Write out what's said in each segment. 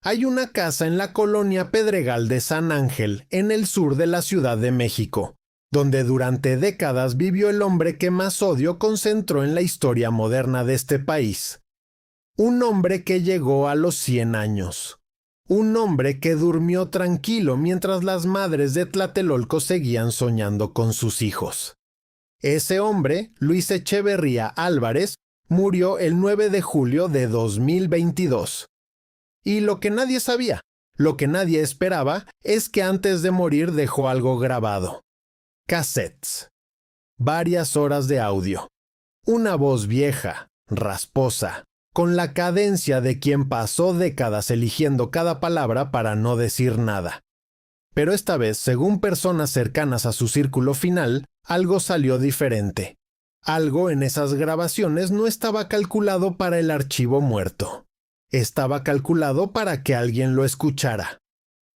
Hay una casa en la colonia Pedregal de San Ángel, en el sur de la Ciudad de México, donde durante décadas vivió el hombre que más odio concentró en la historia moderna de este país. Un hombre que llegó a los 100 años. Un hombre que durmió tranquilo mientras las madres de Tlatelolco seguían soñando con sus hijos. Ese hombre, Luis Echeverría Álvarez, murió el 9 de julio de 2022. Y lo que nadie sabía, lo que nadie esperaba, es que antes de morir dejó algo grabado. Cassettes. Varias horas de audio. Una voz vieja, rasposa, con la cadencia de quien pasó décadas eligiendo cada palabra para no decir nada. Pero esta vez, según personas cercanas a su círculo final, algo salió diferente. Algo en esas grabaciones no estaba calculado para el archivo muerto. Estaba calculado para que alguien lo escuchara.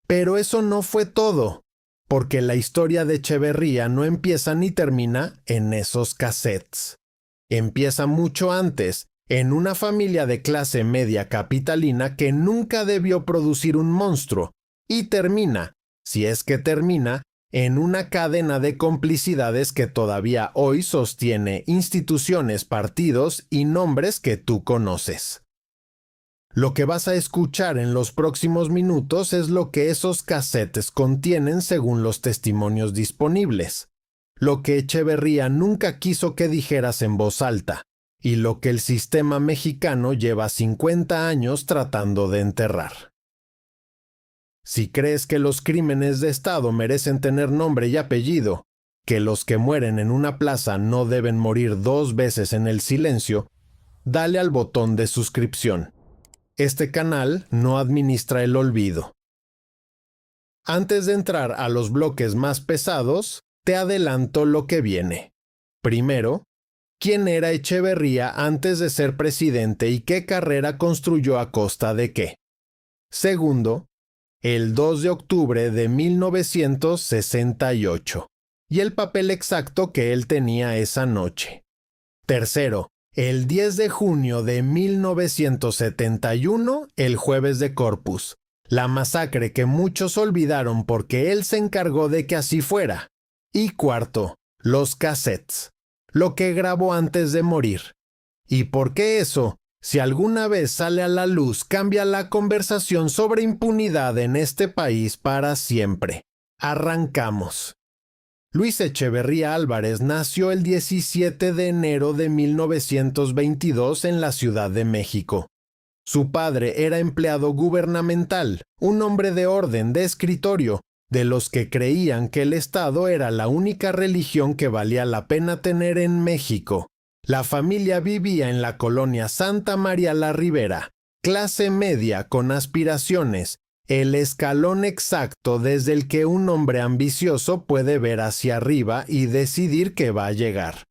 Pero eso no fue todo, porque la historia de Echeverría no empieza ni termina en esos cassettes. Empieza mucho antes, en una familia de clase media capitalina que nunca debió producir un monstruo, y termina, si es que termina, en una cadena de complicidades que todavía hoy sostiene instituciones, partidos y nombres que tú conoces. Lo que vas a escuchar en los próximos minutos es lo que esos cassettes contienen según los testimonios disponibles, lo que Echeverría nunca quiso que dijeras en voz alta, y lo que el sistema mexicano lleva 50 años tratando de enterrar. Si crees que los crímenes de Estado merecen tener nombre y apellido, que los que mueren en una plaza no deben morir 2 veces en el silencio, dale al botón de suscripción. Este canal no administra el olvido. Antes de entrar a los bloques más pesados, te adelanto lo que viene. Primero, ¿quién era Echeverría antes de ser presidente y qué carrera construyó a costa de qué? Segundo, el 2 de octubre de 1968 y el papel exacto que él tenía esa noche. Tercero, el 10 de junio de 1971, el jueves de Corpus, la masacre que muchos olvidaron porque él se encargó de que así fuera. Y cuarto, los cassettes, lo que grabó antes de morir. ¿Y por qué eso, si alguna vez sale a la luz, cambia la conversación sobre impunidad en este país para siempre? Arrancamos. Luis Echeverría Álvarez nació el 17 de enero de 1922 en la Ciudad de México. Su padre era empleado gubernamental, un hombre de orden, de escritorio, de los que creían que el Estado era la única religión que valía la pena tener en México. La familia vivía en la colonia Santa María la Ribera, clase media con aspiraciones, el escalón exacto desde el que un hombre ambicioso puede ver hacia arriba y decidir que va a llegar.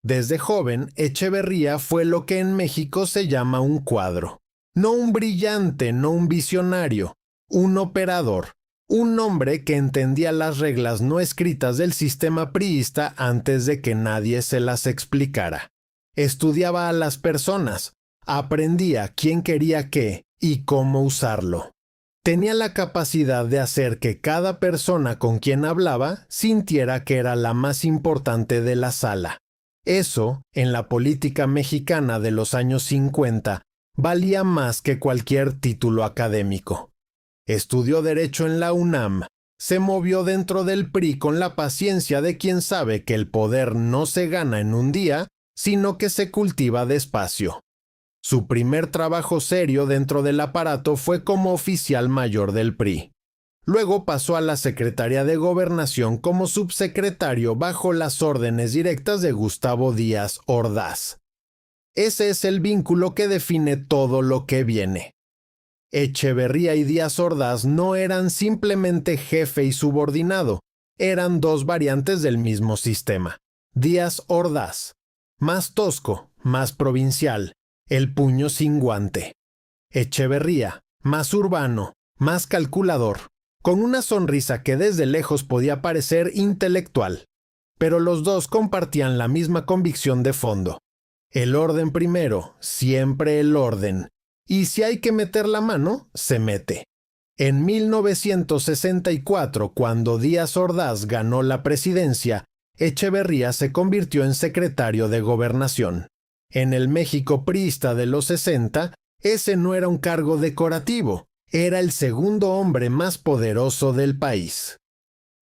Desde joven, Echeverría fue lo que en México se llama un cuadro. No un brillante, no un visionario, un operador. Un hombre que entendía las reglas no escritas del sistema priista antes de que nadie se las explicara. Estudiaba a las personas, aprendía quién quería qué y cómo usarlo. Tenía la capacidad de hacer que cada persona con quien hablaba sintiera que era la más importante de la sala. Eso, en la política mexicana de los años 50, valía más que cualquier título académico. Estudió Derecho en la UNAM, se movió dentro del PRI con la paciencia de quien sabe que el poder no se gana en un día, sino que se cultiva despacio. Su primer trabajo serio dentro del aparato fue como oficial mayor del PRI. Luego pasó a la Secretaría de Gobernación como subsecretario bajo las órdenes directas de Gustavo Díaz Ordaz. Ese es el vínculo que define todo lo que viene. Echeverría y Díaz Ordaz no eran simplemente jefe y subordinado, eran dos variantes del mismo sistema. Díaz Ordaz, más tosco, más provincial, el puño sin guante. Echeverría, más urbano, más calculador, con una sonrisa que desde lejos podía parecer intelectual. Pero los dos compartían la misma convicción de fondo. El orden primero, siempre el orden. y si hay que meter la mano, se mete. En 1964, cuando Díaz Ordaz ganó la presidencia, Echeverría se convirtió en secretario de Gobernación. En el México priista de los 60, ese no era un cargo decorativo, era el segundo hombre más poderoso del país.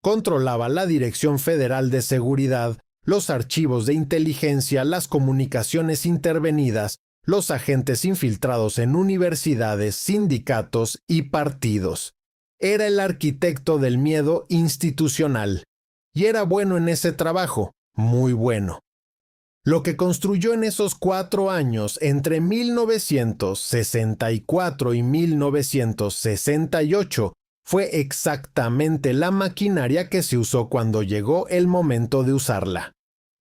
Controlaba la Dirección Federal de Seguridad, los archivos de inteligencia, las comunicaciones intervenidas, los agentes infiltrados en universidades, sindicatos y partidos. Era el arquitecto del miedo institucional. Y era bueno en ese trabajo, muy bueno. Lo que construyó en esos 4 años, entre 1964 y 1968, fue exactamente la maquinaria que se usó cuando llegó el momento de usarla.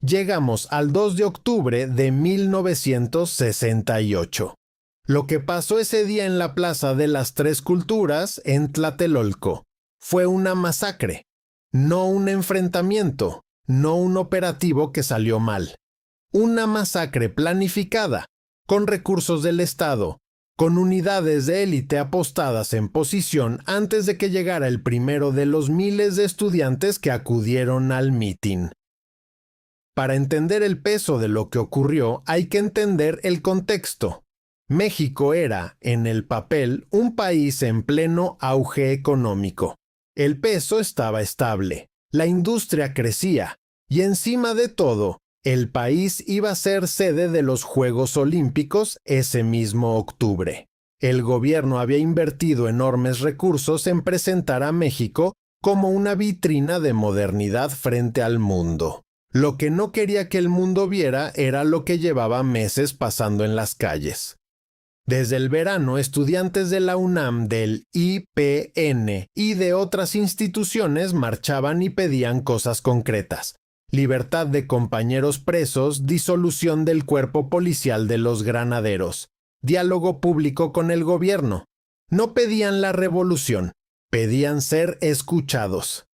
Llegamos al 2 de octubre de 1968. Lo que pasó ese día en la Plaza de las Tres Culturas, en Tlatelolco, fue una masacre, no un enfrentamiento, no un operativo que salió mal. Una masacre planificada, con recursos del Estado, con unidades de élite apostadas en posición antes de que llegara el primero de los miles de estudiantes que acudieron al mitin. Para entender el peso de lo que ocurrió, hay que entender el contexto. México era, en el papel, un país en pleno auge económico. El peso estaba estable, la industria crecía, y encima de todo, el país iba a ser sede de los Juegos Olímpicos ese mismo octubre. El gobierno había invertido enormes recursos en presentar a México como una vitrina de modernidad frente al mundo. Lo que no quería que el mundo viera era lo que llevaba meses pasando en las calles. Desde el verano, estudiantes de la UNAM, del IPN y de otras instituciones marchaban y pedían cosas concretas: libertad de compañeros presos, disolución del cuerpo policial de los granaderos, diálogo público con el gobierno. No pedían la revolución, pedían ser escuchados.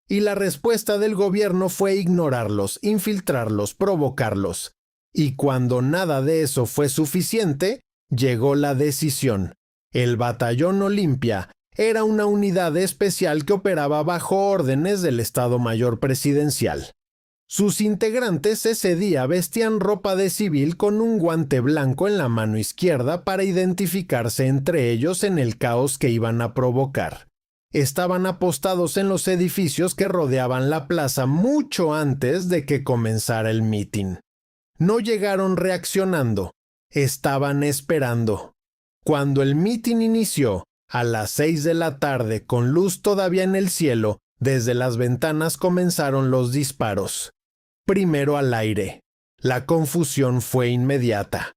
Y la respuesta del gobierno fue ignorarlos, infiltrarlos, provocarlos. Y cuando nada de eso fue suficiente, llegó la decisión. El Batallón Olimpia era una unidad especial que operaba bajo órdenes del Estado Mayor Presidencial. Sus integrantes ese día vestían ropa de civil con un guante blanco en la mano izquierda para identificarse entre ellos en el caos que iban a provocar. Estaban apostados en los edificios que rodeaban la plaza mucho antes de que comenzara el mitin. No llegaron reaccionando, estaban esperando. Cuando el mitin inició, a las 6 de la tarde, con luz todavía en el cielo, desde las ventanas comenzaron los disparos. Primero al aire. La confusión fue inmediata.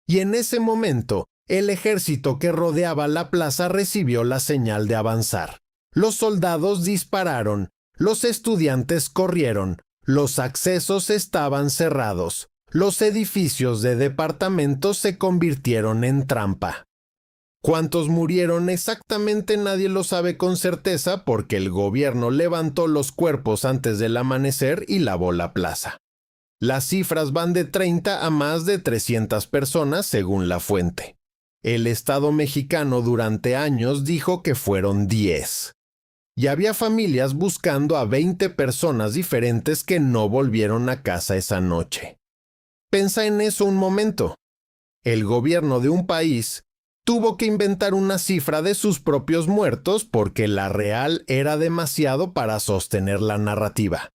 Y en ese momento, el ejército que rodeaba la plaza recibió la señal de avanzar. Los soldados dispararon, los estudiantes corrieron, los accesos estaban cerrados, los edificios de departamentos se convirtieron en trampa. ¿Cuántos murieron exactamente? Nadie lo sabe con certeza porque el gobierno levantó los cuerpos antes del amanecer y lavó la plaza. Las cifras van de 30 a más de 300 personas según la fuente. El Estado mexicano durante años dijo que fueron 10. Y había familias buscando a 20 personas diferentes que no volvieron a casa esa noche. Pensa en eso un momento. El gobierno de un país tuvo que inventar una cifra de sus propios muertos porque la real era demasiado para sostener la narrativa.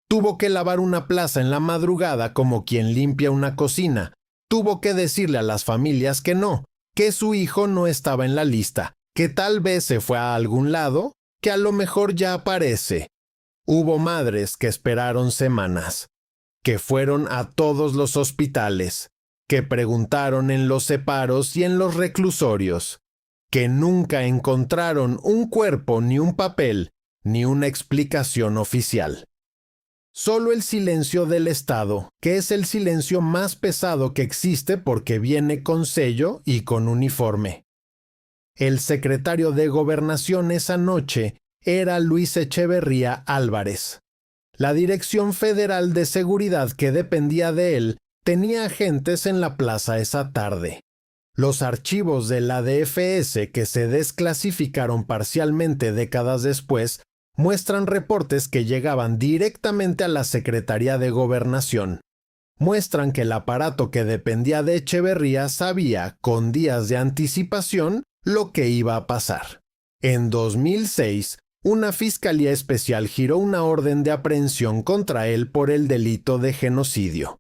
Tuvo que lavar una plaza en la madrugada como quien limpia una cocina. Tuvo que decirle a las familias que no, que su hijo no estaba en la lista, que tal vez se fue a algún lado, que a lo mejor ya aparece. Hubo madres que esperaron semanas, que fueron a todos los hospitales, que preguntaron en los separos y en los reclusorios, que nunca encontraron un cuerpo ni un papel, ni una explicación oficial. Solo el silencio del Estado, que es el silencio más pesado que existe porque viene con sello y con uniforme. El secretario de Gobernación esa noche era Luis Echeverría Álvarez. La Dirección Federal de Seguridad que dependía de él tenía agentes en la plaza esa tarde. Los archivos de la DFS que se desclasificaron parcialmente décadas después muestran reportes que llegaban directamente a la Secretaría de Gobernación. Muestran que el aparato que dependía de Echeverría sabía, con días de anticipación, lo que iba a pasar. En 2006, una fiscalía especial giró una orden de aprehensión contra él por el delito de genocidio.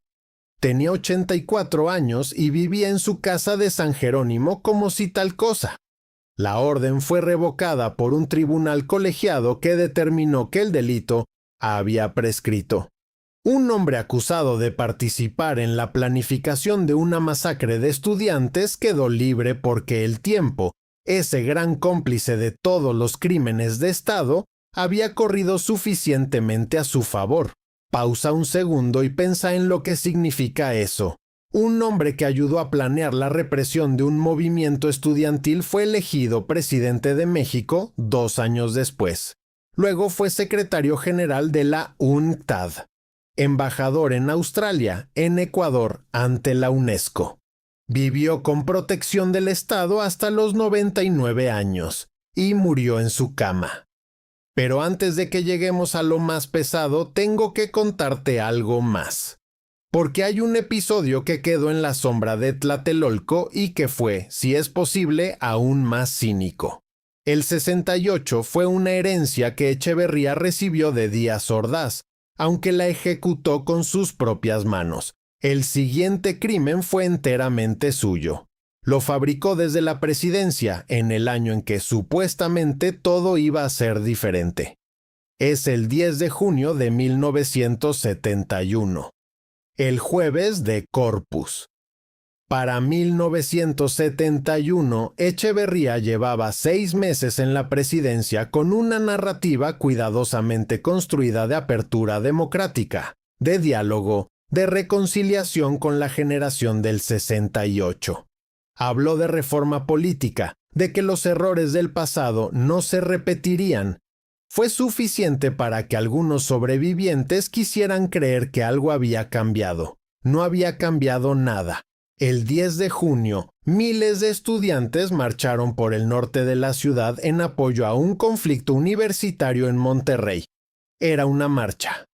Tenía 84 años y vivía en su casa de San Jerónimo como si tal cosa. La orden fue revocada por un tribunal colegiado que determinó que el delito había prescrito. Un hombre acusado de participar en la planificación de una masacre de estudiantes quedó libre porque el tiempo, ese gran cómplice de todos los crímenes de Estado, había corrido suficientemente a su favor. Pausa un segundo y piensa en lo que significa eso. Un hombre que ayudó a planear la represión de un movimiento estudiantil fue elegido presidente de México 2 años después. Luego fue secretario general de la UNCTAD, embajador en Australia, en Ecuador, ante la UNESCO. Vivió con protección del Estado hasta los 99 años y murió en su cama. Pero antes de que lleguemos a lo más pesado, tengo que contarte algo más. Porque hay un episodio que quedó en la sombra de Tlatelolco y que fue, si es posible, aún más cínico. El 68 fue una herencia que Echeverría recibió de Díaz Ordaz, aunque la ejecutó con sus propias manos. El siguiente crimen fue enteramente suyo. Lo fabricó desde la presidencia en el año en que supuestamente todo iba a ser diferente. Es el 10 de junio de 1971. El jueves de Corpus. Para 1971, Echeverría llevaba 6 meses en la presidencia con una narrativa cuidadosamente construida de apertura democrática, de diálogo, de reconciliación con la generación del 68. Habló de reforma política, de que los errores del pasado no se repetirían. Fue suficiente para que algunos sobrevivientes quisieran creer que algo había cambiado. No había cambiado nada. El 10 de junio, miles de estudiantes marcharon por el norte de la ciudad en apoyo a un conflicto universitario en Monterrey. Era una marcha.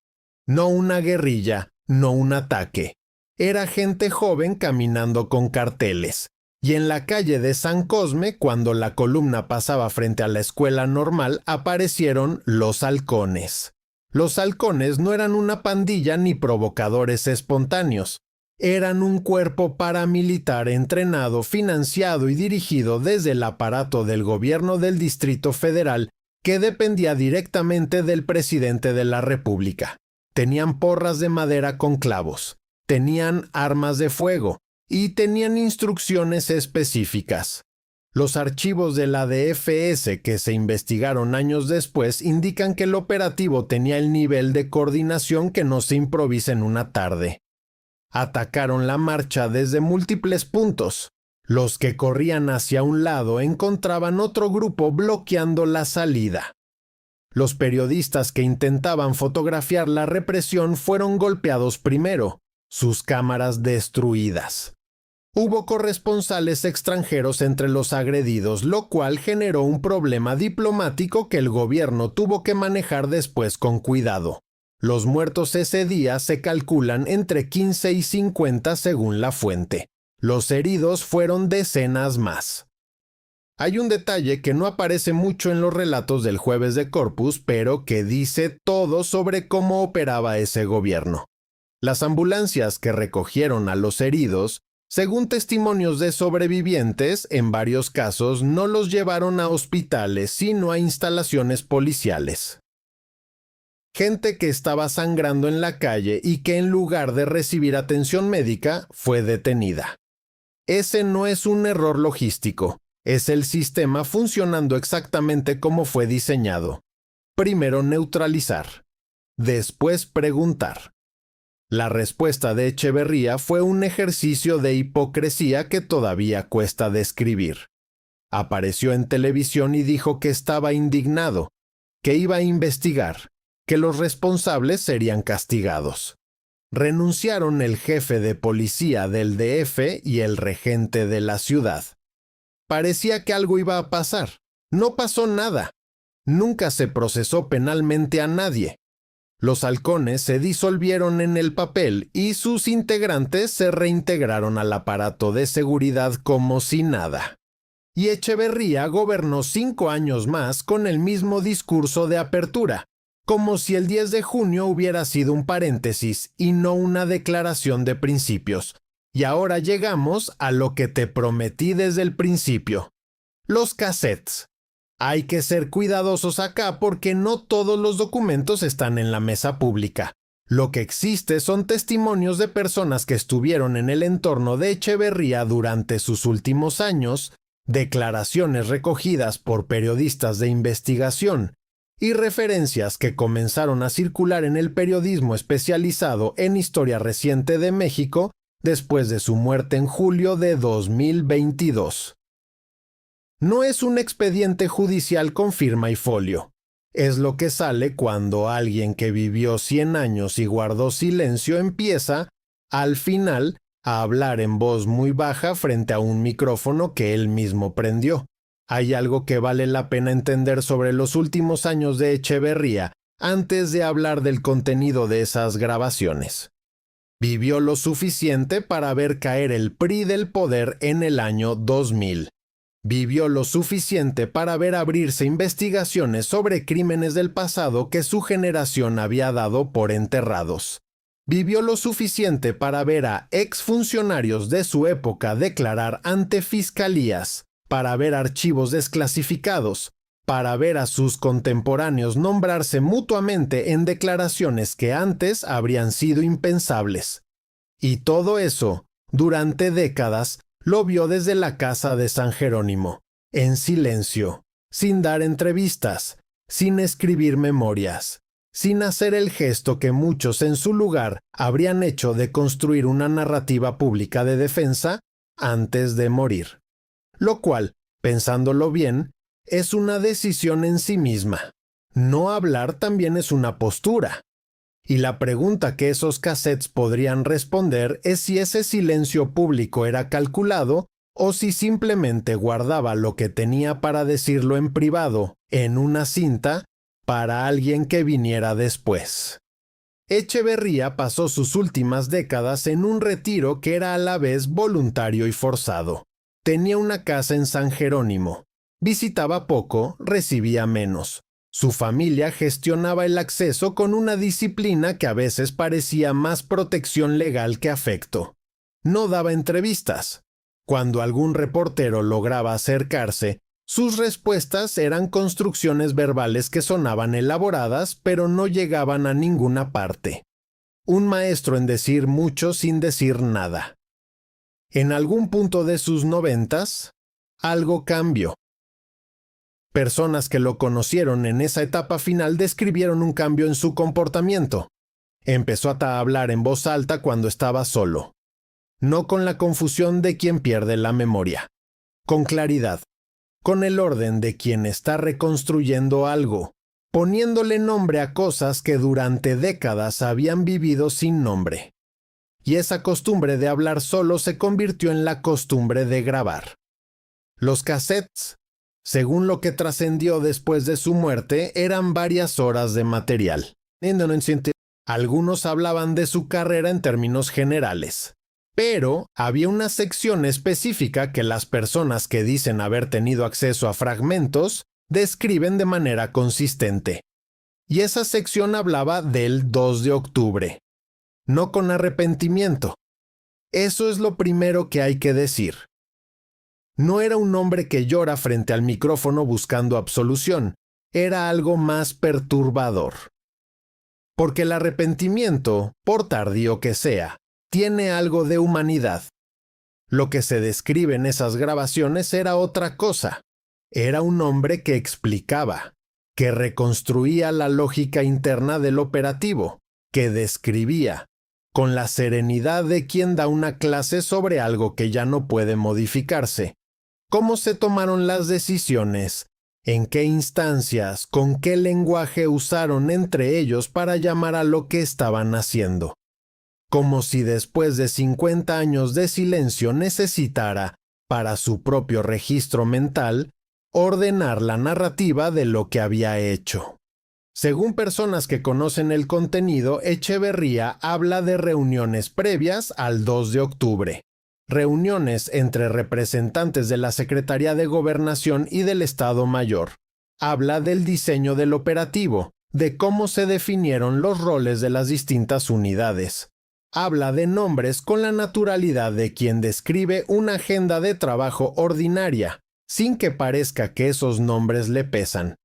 No una guerrilla, no un ataque. Era gente joven caminando con carteles. Y en la calle de San Cosme, cuando la columna pasaba frente a la escuela normal, aparecieron los halcones. Los halcones no eran una pandilla ni provocadores espontáneos. Eran un cuerpo paramilitar entrenado, financiado y dirigido desde el aparato del gobierno del Distrito Federal que dependía directamente del presidente de la República. Tenían porras de madera con clavos, tenían armas de fuego y tenían instrucciones específicas. Los archivos de la DFS que se investigaron años después indican que el operativo tenía el nivel de coordinación que no se improvisa en una tarde. Atacaron la marcha desde múltiples puntos. Los que corrían hacia un lado encontraban otro grupo bloqueando la salida. Los periodistas que intentaban fotografiar la represión fueron golpeados primero, sus cámaras destruidas. Hubo corresponsales extranjeros entre los agredidos, lo cual generó un problema diplomático que el gobierno tuvo que manejar después con cuidado. Los muertos ese día se calculan entre 15 y 50 según la fuente. Los heridos fueron decenas más. Hay un detalle que no aparece mucho en los relatos del Jueves de Corpus, pero que dice todo sobre cómo operaba ese gobierno. Las ambulancias que recogieron a los heridos, según testimonios de sobrevivientes, en varios casos no los llevaron a hospitales, sino a instalaciones policiales. Gente que estaba sangrando en la calle y que en lugar de recibir atención médica, fue detenida. Ese no es un error logístico, es el sistema funcionando exactamente como fue diseñado. Primero neutralizar, después preguntar. La respuesta de Echeverría fue un ejercicio de hipocresía que todavía cuesta describir. Apareció en televisión y dijo que estaba indignado, que iba a investigar, que los responsables serían castigados. Renunciaron el jefe de policía del DF y el regente de la ciudad. Parecía que algo iba a pasar. No pasó nada. Nunca se procesó penalmente a nadie. Los halcones se disolvieron en el papel y sus integrantes se reintegraron al aparato de seguridad como si nada. Y Echeverría gobernó 5 años más con el mismo discurso de apertura, como si el 10 de junio hubiera sido un paréntesis y no una declaración de principios. Y ahora llegamos a lo que te prometí desde el principio. Los cassettes. Hay que ser cuidadosos acá porque no todos los documentos están en la mesa pública. Lo que existe son testimonios de personas que estuvieron en el entorno de Echeverría durante sus últimos años, declaraciones recogidas por periodistas de investigación y referencias que comenzaron a circular en el periodismo especializado en historia reciente de México después de su muerte en julio de 2022. No es un expediente judicial con firma y folio. Es lo que sale cuando alguien que vivió 100 años y guardó silencio empieza, al final, a hablar en voz muy baja frente a un micrófono que él mismo prendió. Hay algo que vale la pena entender sobre los últimos años de Echeverría antes de hablar del contenido de esas grabaciones. Vivió lo suficiente para ver caer el PRI del poder en el año 2000. Vivió lo suficiente para ver abrirse investigaciones sobre crímenes del pasado que su generación había dado por enterrados. Vivió lo suficiente para ver a exfuncionarios de su época declarar ante fiscalías, para ver archivos desclasificados, para ver a sus contemporáneos nombrarse mutuamente en declaraciones que antes habrían sido impensables. Y todo eso, durante décadas, lo vio desde la casa de San Jerónimo, en silencio, sin dar entrevistas, sin escribir memorias, sin hacer el gesto que muchos en su lugar habrían hecho de construir una narrativa pública de defensa antes de morir. Lo cual, pensándolo bien, es una decisión en sí misma. No hablar también es una postura. Y la pregunta que esos cassettes podrían responder es si ese silencio público era calculado o si simplemente guardaba lo que tenía para decirlo en privado, en una cinta, para alguien que viniera después. Echeverría pasó sus últimas décadas en un retiro que era a la vez voluntario y forzado. Tenía una casa en San Jerónimo. Visitaba poco, recibía menos. Su familia gestionaba el acceso con una disciplina que a veces parecía más protección legal que afecto. No daba entrevistas. Cuando algún reportero lograba acercarse, sus respuestas eran construcciones verbales que sonaban elaboradas, pero no llegaban a ninguna parte. Un maestro en decir mucho sin decir nada. En algún punto de sus 90s, algo cambió. Personas que lo conocieron en esa etapa final describieron un cambio en su comportamiento. Empezó a hablar en voz alta cuando estaba solo. No con la confusión de quien pierde la memoria. Con claridad. Con el orden de quien está reconstruyendo algo. Poniéndole nombre a cosas que durante décadas habían vivido sin nombre. Y esa costumbre de hablar solo se convirtió en la costumbre de grabar. Los cassettes, según lo que trascendió después de su muerte, eran varias horas de material. Algunos hablaban de su carrera en términos generales, pero había una sección específica que las personas que dicen haber tenido acceso a fragmentos describen de manera consistente. Y esa sección hablaba del 2 de octubre. No con arrepentimiento. Eso es lo primero que hay que decir. No era un hombre que llora frente al micrófono buscando absolución, era algo más perturbador. Porque el arrepentimiento, por tardío que sea, tiene algo de humanidad. Lo que se describe en esas grabaciones era otra cosa. Era un hombre que explicaba, que reconstruía la lógica interna del operativo, que describía, con la serenidad de quien da una clase sobre algo que ya no puede modificarse. ¿Cómo se tomaron las decisiones? ¿En qué instancias? ¿Con qué lenguaje usaron entre ellos para llamar a lo que estaban haciendo? como si después de 50 años de silencio necesitara, para su propio registro mental, ordenar la narrativa de lo que había hecho. Según personas que conocen el contenido, Echeverría habla de reuniones previas al 2 de octubre, reuniones entre representantes de la Secretaría de Gobernación y del Estado Mayor. Habla del diseño del operativo, de cómo se definieron los roles de las distintas unidades. Habla de nombres con la naturalidad de quien describe una agenda de trabajo ordinaria, sin que parezca que esos nombres le pesan.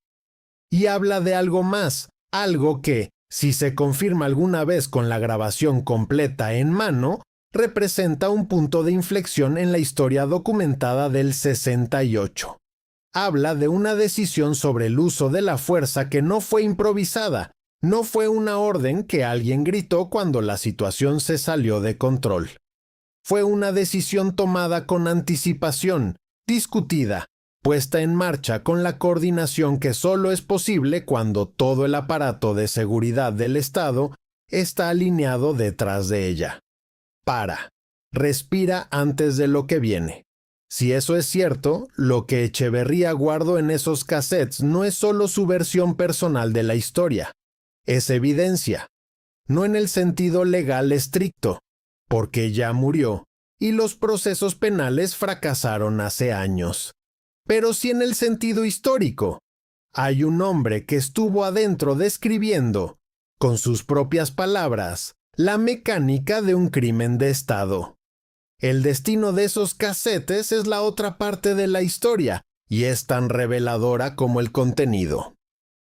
Y habla de algo más, algo que, si se confirma alguna vez con la grabación completa en mano, representa un punto de inflexión en la historia documentada del 68. Habla de una decisión sobre el uso de la fuerza que no fue improvisada, no fue una orden que alguien gritó cuando la situación se salió de control. Fue una decisión tomada con anticipación, discutida, puesta en marcha con la coordinación que solo es posible cuando todo el aparato de seguridad del Estado está alineado detrás de ella. Para. Respira antes de lo que viene. Si eso es cierto, lo que Echeverría guardó en esos cassettes no es solo su versión personal de la historia. Es evidencia. No en el sentido legal estricto, porque ya murió, y los procesos penales fracasaron hace años. Pero sí en el sentido histórico. Hay un hombre que estuvo adentro describiendo, con sus propias palabras, la mecánica de un crimen de Estado. El destino de esos casetes es la otra parte de la historia, y es tan reveladora como el contenido.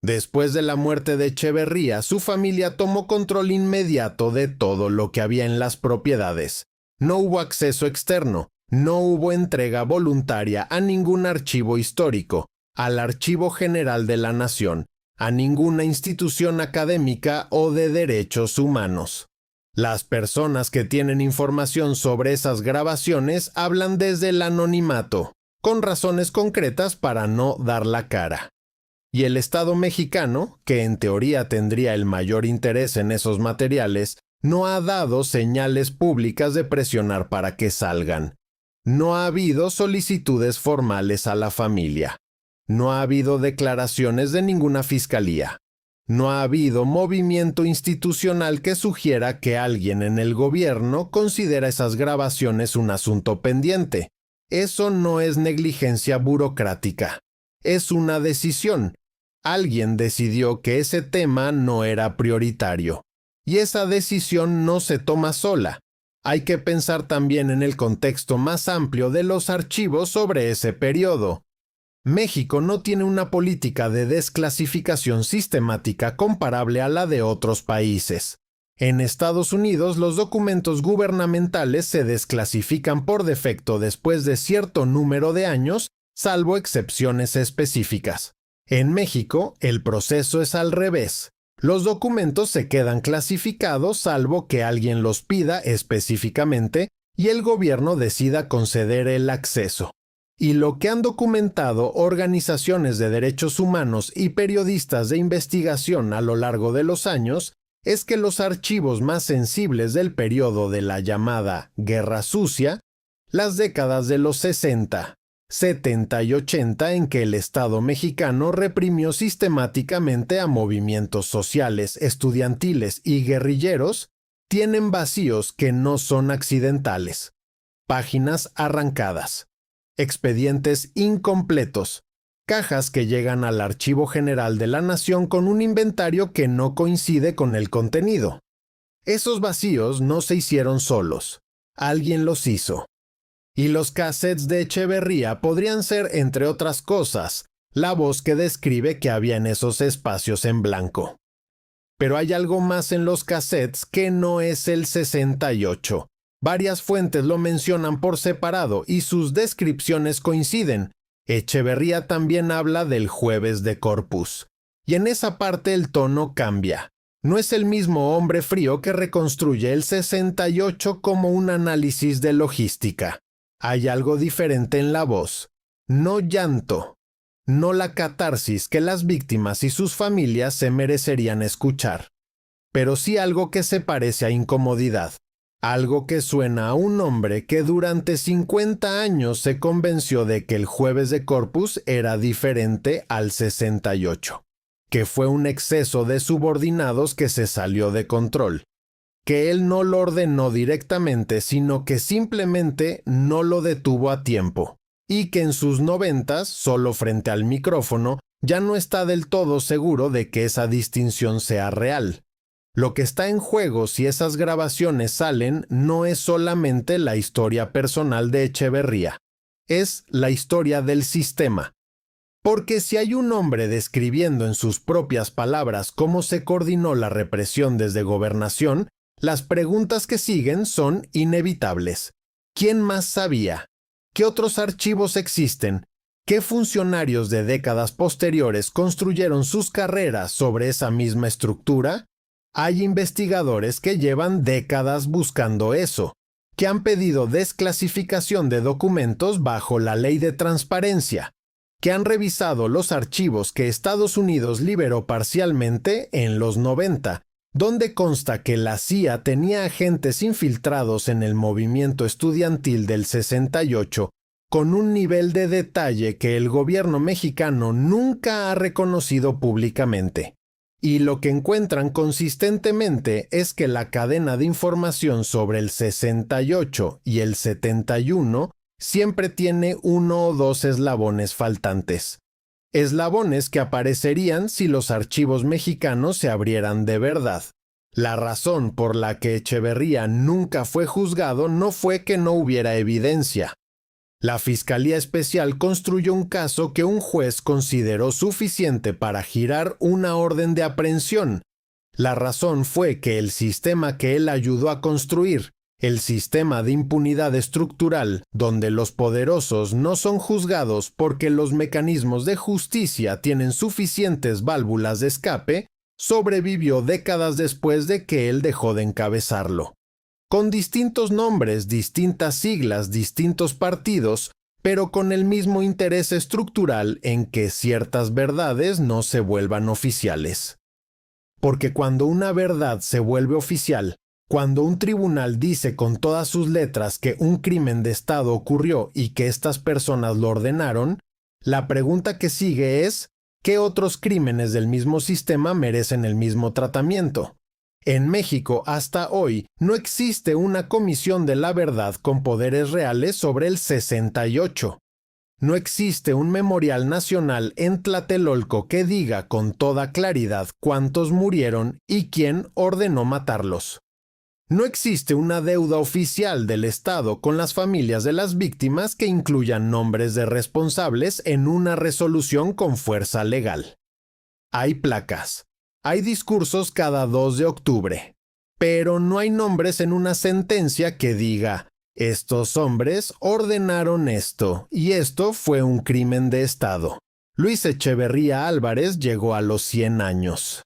Después de la muerte de Echeverría, su familia tomó control inmediato de todo lo que había en las propiedades. No hubo acceso externo, no hubo entrega voluntaria a ningún archivo histórico, al Archivo General de la Nación, a ninguna institución académica o de derechos humanos. Las personas que tienen información sobre esas grabaciones hablan desde el anonimato, con razones concretas para no dar la cara. Y el Estado mexicano, que en teoría tendría el mayor interés en esos materiales, no ha dado señales públicas de presionar para que salgan. No ha habido solicitudes formales a la familia. No ha habido declaraciones de ninguna fiscalía. No ha habido movimiento institucional que sugiera que alguien en el gobierno considera esas grabaciones un asunto pendiente. Eso no es negligencia burocrática. Es una decisión. Alguien decidió que ese tema no era prioritario. Y esa decisión no se toma sola. Hay que pensar también en el contexto más amplio de los archivos sobre ese periodo. México no tiene una política de desclasificación sistemática comparable a la de otros países. En Estados Unidos, los documentos gubernamentales se desclasifican por defecto después de cierto número de años, salvo excepciones específicas. En México, el proceso es al revés. Los documentos se quedan clasificados salvo que alguien los pida específicamente y el gobierno decida conceder el acceso. Y lo que han documentado organizaciones de derechos humanos y periodistas de investigación a lo largo de los años es que los archivos más sensibles del periodo de la llamada Guerra Sucia, las décadas de los 60, 70 y 80 en que el Estado mexicano reprimió sistemáticamente a movimientos sociales, estudiantiles y guerrilleros, tienen vacíos que no son accidentales. Páginas arrancadas. Expedientes incompletos, cajas que llegan al Archivo General de la Nación con un inventario que no coincide con el contenido. Esos vacíos no se hicieron solos, alguien los hizo. Y los cassettes de Echeverría podrían ser, entre otras cosas, la voz que describe que había en esos espacios en blanco. Pero hay algo más en los cassettes que no es el 68. Varias fuentes lo mencionan por separado y sus descripciones coinciden. Echeverría también habla del jueves de Corpus. Y en esa parte el tono cambia. No es el mismo hombre frío que reconstruye el 68 como un análisis de logística. Hay algo diferente en la voz. No llanto. No la catarsis que las víctimas y sus familias se merecerían escuchar. pero sí algo que se parece a incomodidad. Algo que suena a un hombre que durante 50 años se convenció de que el Jueves de Corpus era diferente al 68, que fue un exceso de subordinados que se salió de control, que él no lo ordenó directamente, sino que simplemente no lo detuvo a tiempo, y que en sus 90s, solo frente al micrófono, ya no está del todo seguro de que esa distinción sea real. Lo que está en juego si esas grabaciones salen no es solamente la historia personal de Echeverría, es la historia del sistema. Porque si hay un hombre describiendo en sus propias palabras cómo se coordinó la represión desde Gobernación, las preguntas que siguen son inevitables. ¿Quién más sabía? ¿Qué otros archivos existen? ¿Qué funcionarios de décadas posteriores construyeron sus carreras sobre esa misma estructura? Hay investigadores que llevan décadas buscando eso, que han pedido desclasificación de documentos bajo la ley de transparencia, que han revisado los archivos que Estados Unidos liberó parcialmente en los 90, donde consta que la CIA tenía agentes infiltrados en el movimiento estudiantil del 68, con un nivel de detalle que el gobierno mexicano nunca ha reconocido públicamente. Y lo que encuentran consistentemente es que la cadena de información sobre el 68 y el 71 siempre tiene uno o dos eslabones faltantes. Eslabones que aparecerían si los archivos mexicanos se abrieran de verdad. La razón por la que Echeverría nunca fue juzgado no fue que no hubiera evidencia. La Fiscalía Especial construyó un caso que un juez consideró suficiente para girar una orden de aprehensión. La razón fue que el sistema que él ayudó a construir, el sistema de impunidad estructural, donde los poderosos no son juzgados porque los mecanismos de justicia tienen suficientes válvulas de escape, sobrevivió décadas después de que él dejó de encabezarlo. Con distintos nombres, distintas siglas, distintos partidos, pero con el mismo interés estructural en que ciertas verdades no se vuelvan oficiales. Porque cuando una verdad se vuelve oficial, cuando un tribunal dice con todas sus letras que un crimen de Estado ocurrió y que estas personas lo ordenaron, la pregunta que sigue es, ¿qué otros crímenes del mismo sistema merecen el mismo tratamiento? En México, hasta hoy, no existe una comisión de la verdad con poderes reales sobre el 68. No existe un memorial nacional en Tlatelolco que diga con toda claridad cuántos murieron y quién ordenó matarlos. No existe una deuda oficial del Estado con las familias de las víctimas que incluyan nombres de responsables en una resolución con fuerza legal. Hay placas. Hay discursos cada 2 de octubre, pero no hay nombres en una sentencia que diga, estos hombres ordenaron esto y esto fue un crimen de Estado. Luis Echeverría Álvarez llegó a los 100 años.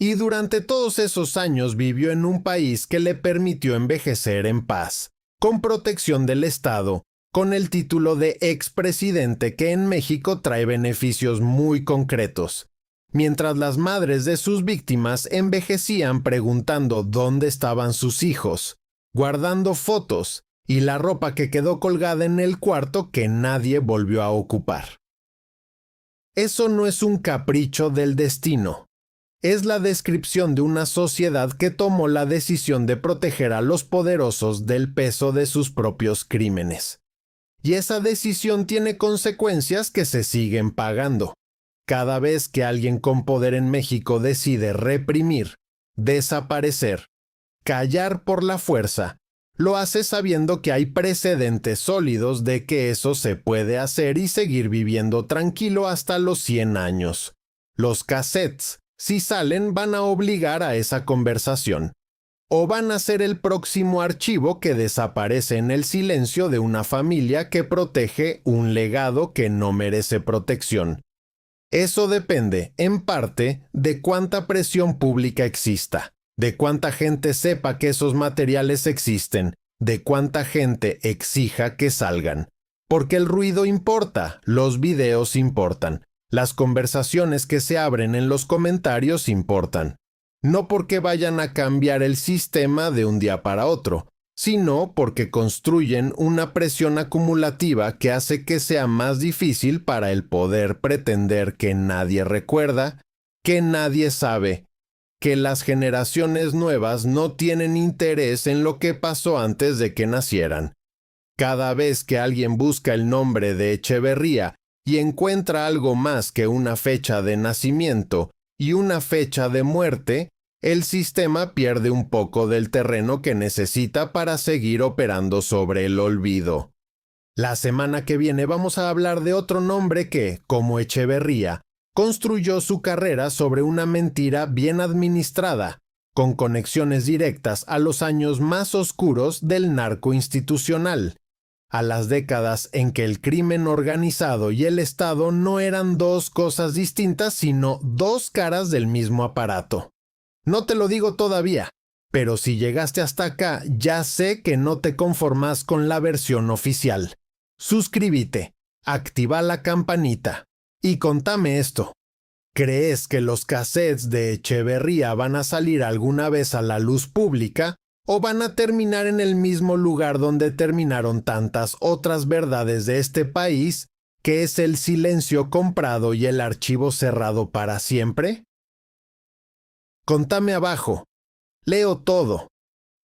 Y durante todos esos años vivió en un país que le permitió envejecer en paz, con protección del Estado, con el título de expresidente que en México trae beneficios muy concretos. Mientras las madres de sus víctimas envejecían preguntando dónde estaban sus hijos, guardando fotos y la ropa que quedó colgada en el cuarto que nadie volvió a ocupar. Eso no es un capricho del destino. Es la descripción de una sociedad que tomó la decisión de proteger a los poderosos del peso de sus propios crímenes. Y esa decisión tiene consecuencias que se siguen pagando. Cada vez que alguien con poder en México decide reprimir, desaparecer, callar por la fuerza, lo hace sabiendo que hay precedentes sólidos de que eso se puede hacer y seguir viviendo tranquilo hasta los 100 años. Los cassettes, si salen, van a obligar a esa conversación. O van a ser el próximo archivo que desaparece en el silencio de una familia que protege un legado que no merece protección. Eso depende, en parte, de cuánta presión pública exista, de cuánta gente sepa que esos materiales existen, de cuánta gente exija que salgan. Porque el ruido importa, los videos importan, las conversaciones que se abren en los comentarios importan. no porque vayan a cambiar el sistema de un día para otro, sino porque construyen una presión acumulativa que hace que sea más difícil para el poder pretender que nadie recuerda, que nadie sabe, que las generaciones nuevas no tienen interés en lo que pasó antes de que nacieran. Cada vez que alguien busca el nombre de Echeverría y encuentra algo más que una fecha de nacimiento y una fecha de muerte, el sistema pierde un poco del terreno que necesita para seguir operando sobre el olvido. La semana que viene vamos a hablar de otro nombre que, como Echeverría, construyó su carrera sobre una mentira bien administrada, con conexiones directas a los años más oscuros del narco institucional, a las décadas en que el crimen organizado y el Estado no eran dos cosas distintas, sino dos caras del mismo aparato. No te lo digo todavía, pero si llegaste hasta acá, ya sé que no te conformas con la versión oficial. Suscríbete, activa la campanita y contame esto. ¿Crees que los cassettes de Echeverría van a salir alguna vez a la luz pública o van a terminar en el mismo lugar donde terminaron tantas otras verdades de este país, que es el silencio comprado y el archivo cerrado para siempre? Contame abajo. Leo todo.